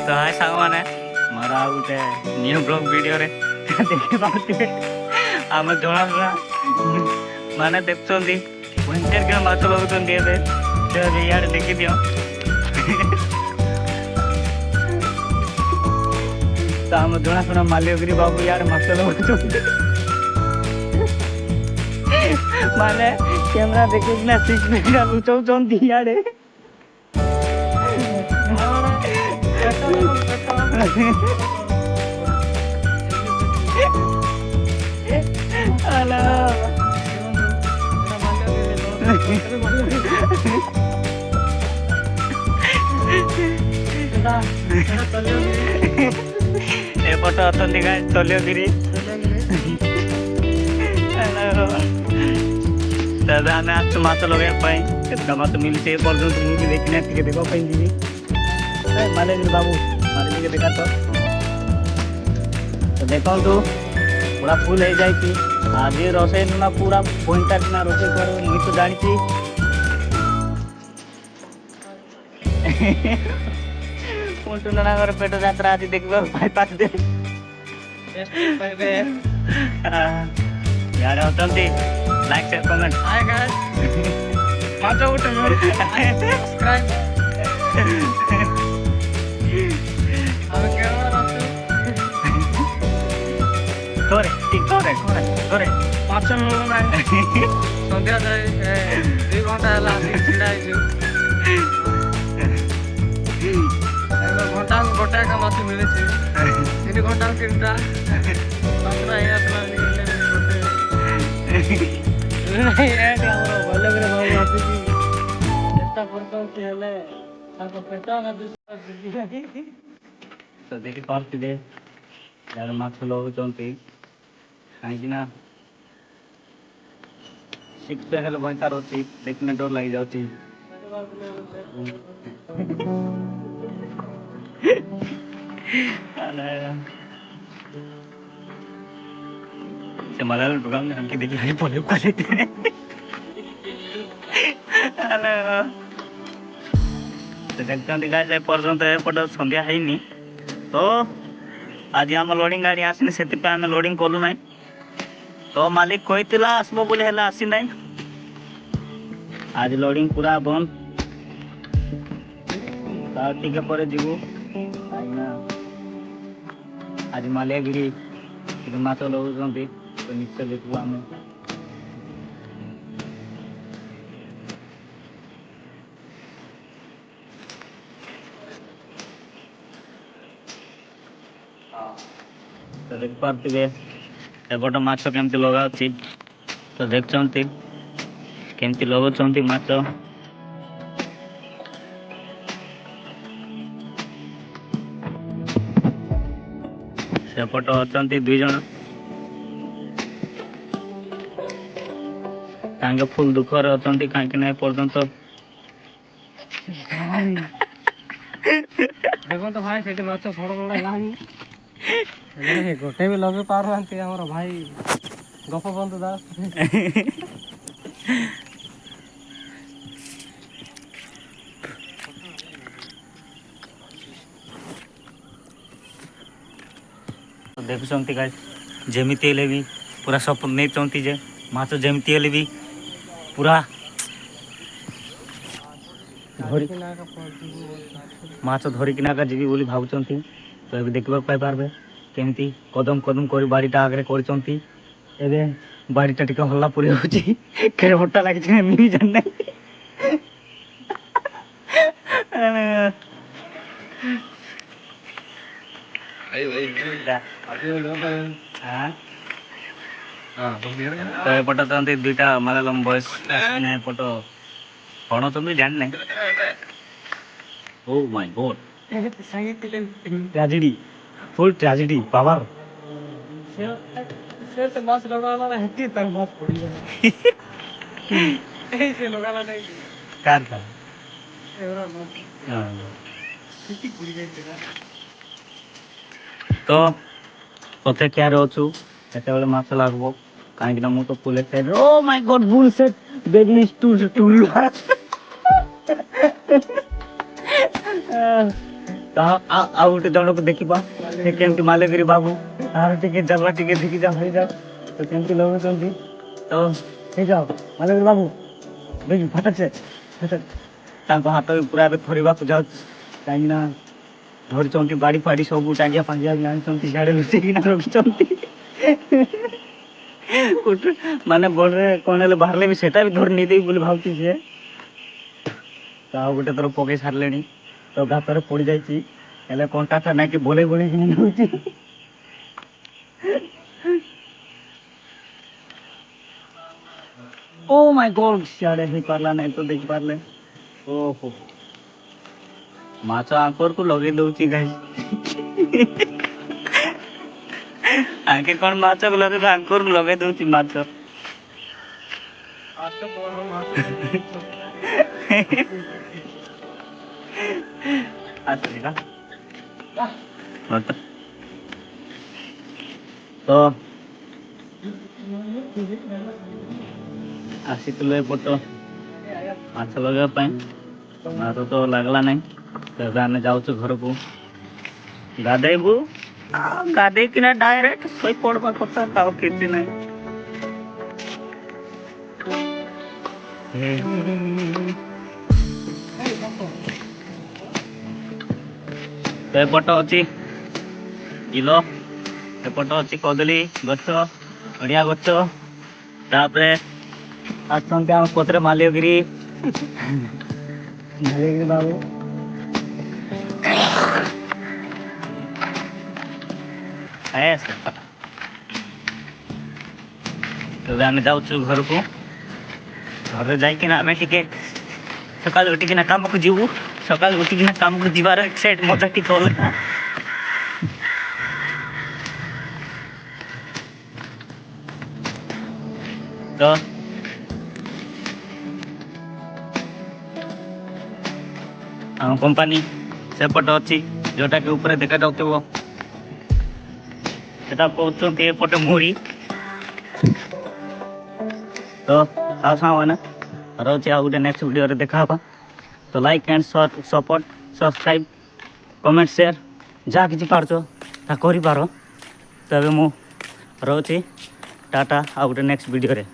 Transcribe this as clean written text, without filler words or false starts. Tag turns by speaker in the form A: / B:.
A: तो हाय सागवाने मारा गुटे new blog video रे देखे पाउथिबे आम जोड़ा जोड़ा माने देखछोंदी विंटर के माछ लगुछोंदी एबे तो यार देखि दियो तो आम जोड़ा जोड़ा माल्यगिरी बाबू यार माछ लगुछोंदी माने कैमरा देखि ना 6 मिनट लुचौछोंदी यार एपट अछंती गाय तल्यगिरी दादा आम आसु माछ लगे माछ मिलते पर्यटन मुझे देखना टे देखा जी मालेगिरी बाबू मारे देखा तो देखो पूरा फुल हो जाए आज रोसे ना पूरा पॉइंटा ना रोसे कर मुई तो जानी पेट यात्रा आज देखा पाई यार होती like share comment hi guys माचा उठे सब्सक्राइब अब कैमरा रखो करे ठीक करे माचा ना संध्या जाए 2 घंटा हला छिड़ा आइछु घंटा गोटा का माछ मिले 3 घंटा 3टा मात्रा है अपना नहीं ऐड हमरो भले करे भाव आती की चेष्टा करतो कि हले ताको पेटा ना दूसरा तो देखि पार्टी दे यार माछ लगुचंती काई ना सिक्स हेलो बंता रोती देखने डर लग जाउती से मलाल दुकान में हमके देखी है बोले को लेते हेलो तो देखते दिखा जाए पर्यंत एपट संध्या है तो आज आम लोडिंग गाड़ी आसनी से आम लोडिंग कलु ना तो मालिक कही आसब बोले आसी ना आज लोडिंग पूरा बंद टिके पर जीवु आज मालियागिरी माछ लगुचंती तो निश्चय देखू आम तो देख पारे एपट माछ केमती लगा तो देखते केमती लगुंट माछ सेपट अच्छा 2 जन तांगे फुल दुखर अच्छा कहीं पर्यंत देखो तो भाई से माछ फड़ गोटे भी लगे पार भाई गोपबंधु दास देखुंत गाइस जमीती हेले भी पूरा सपोर्ट नहीं चाहती जे माछ जमीती हेले भी पूरा माछ धरिकिना का जीवी बोली भावुंट तो ये देखा पारे केमती कदम कदम कर बाड़ीटा आगे कर बाड़ीटा टिके हल्ला पुरी हो हटा लगे मुझे जान तो एपट चाहते 2टा मलयालम बॉयस एपट कौन तुम जान ना oh my God tragedy full tragedy power से तो मास लगाना है कि तर मास पड़ी है ऐसे लगाना नहीं कार का एवरा मास हां किती पूरी गई तेरा तो कथे क्या रहछु एते बेले मास लागबो काहे कि मु तो full excited oh my god बुलसेट बेबी इज टू ଆଉ ଗୋଟେ ଜଣକୁ ଦେଖିବା ସେ କେମିତି ମାଲଗିରି ବାବୁ ତାର ଟିକେ ଜାଗା ଟିକେ ଦେଖି ଯାଅ ହେଇଯାଉ ତ କେମିତି ଲଗାଉଛନ୍ତି ତ ହେଇଯାଉ ମାଲଗିରି ବାବୁ ଦେଖି ଫଟାକ ତାଙ୍କ ହାତ ବି ପୁରା ଏବେ ଥରିବାକୁ ଯାଉଛି କାହିଁକି ନା ଧରିଛନ୍ତି ବାଡ଼ି ଫାଡ଼ି ସବୁ ଟାଙ୍ଗିଆ ଫାଙ୍ଗିଆ ବି ଆଣିଛନ୍ତି ସିଆଡ଼େ ଲୁଚେଇକିନା ରଖିଛନ୍ତି ମାନେ ବଡ଼ରେ କ'ଣ ହେଲେ ବାହାରିଲେ ବି ସେଟା ବି ଧରି ନେଇଦେବି ବୋଲି ଭାବୁଛି ସିଏ ତ ଆଉ ଗୋଟେ ଥର ପକେଇ ସାରିଲେଣି ତ ଗାତରେ ପଡ଼ିଯାଇଛି ହେଲେ କଣ୍ଟାଟା ନାକି ବୋଲେଇ ବୋଲେଇକି ନେଉଛି ଓ ମାଇ ଗଡ୍ ସିଆଡ଼େ ହେଇପାରିଲା ନାହିଁ ତ ଦେଖିପାରିଲେ ଓହୋ ମାଛ ଆଙ୍କରକୁ ଲଗେଇ ଦଉଛି ଗାଈ ଆଙ୍କେ କ'ଣ ମାଛକୁ ଲଗେଇ ଆଙ୍କରକୁ ଲଗେଇ ଦଉଛି ମାଛ ତ ଆସିଥିଲୁ ଏପଟ ମାଛ ଲଗେଇବା ପାଇଁ ମାଛ ତ ଲାଗିଲା ନାହିଁ ଏବେ ଆମେ ଯାଉଛୁ ଘରକୁ ଗାଧେଇବୁ ଗାଧେଇକିନା ଡାଇରେକ୍ଟ ଶୋଇ ପଡ଼ବା କଥା ଆଉ କିଛି ନାହିଁ ଏପଟ ଅଛି କିଲୋ ଏପଟ ଅଛି କଦଳୀ ଗଛ ନଡ଼ିଆ ଗଛ ତାପରେ ଆସୁଛନ୍ତି ଆମ ପତ୍ରରେ ମାଲ୍ୟଗିରି ବାବୁ ଏବେ ଆମେ ଯାଉଛୁ ଘରକୁ ଘରେ ଯାଇକିନା ଆମେ ଟିକେ ସକାଳୁ ଉଠିକିନା କାମକୁ ଯିବୁ ସକାଳୁ ଉଠିକିନା କାମକୁ ଯିବାର ଏକ୍ସାଇଟ୍ ମଜା ଟିକେ ଅଲଗା ତ ଆମ କମ୍ପାନୀ ସେପଟ ଅଛି ଯେଉଁଟାକି ଉପରେ ଦେଖାଯାଉଥିବ ସେଟା କହୁଛନ୍ତି ଏପଟେ ମୁଢ଼ି ତ ଆଉ ସାଙ୍ଗମାନେ ରହୁଛି ଆଉ ଗୋଟେ ନେକ୍ସଟ ଭିଡ଼ିଓରେ ଦେଖା ହେବା ତ like and support subscribe comment share ଯାହା କିଛି ପାରୁଛ ତାହା କରିପାର ତ ଏବେ ମୁଁ ରହୁଛି ଟାଟା ଆଉ ଗୋଟେ ନେକ୍ସଟ ଭିଡ଼ିଓରେ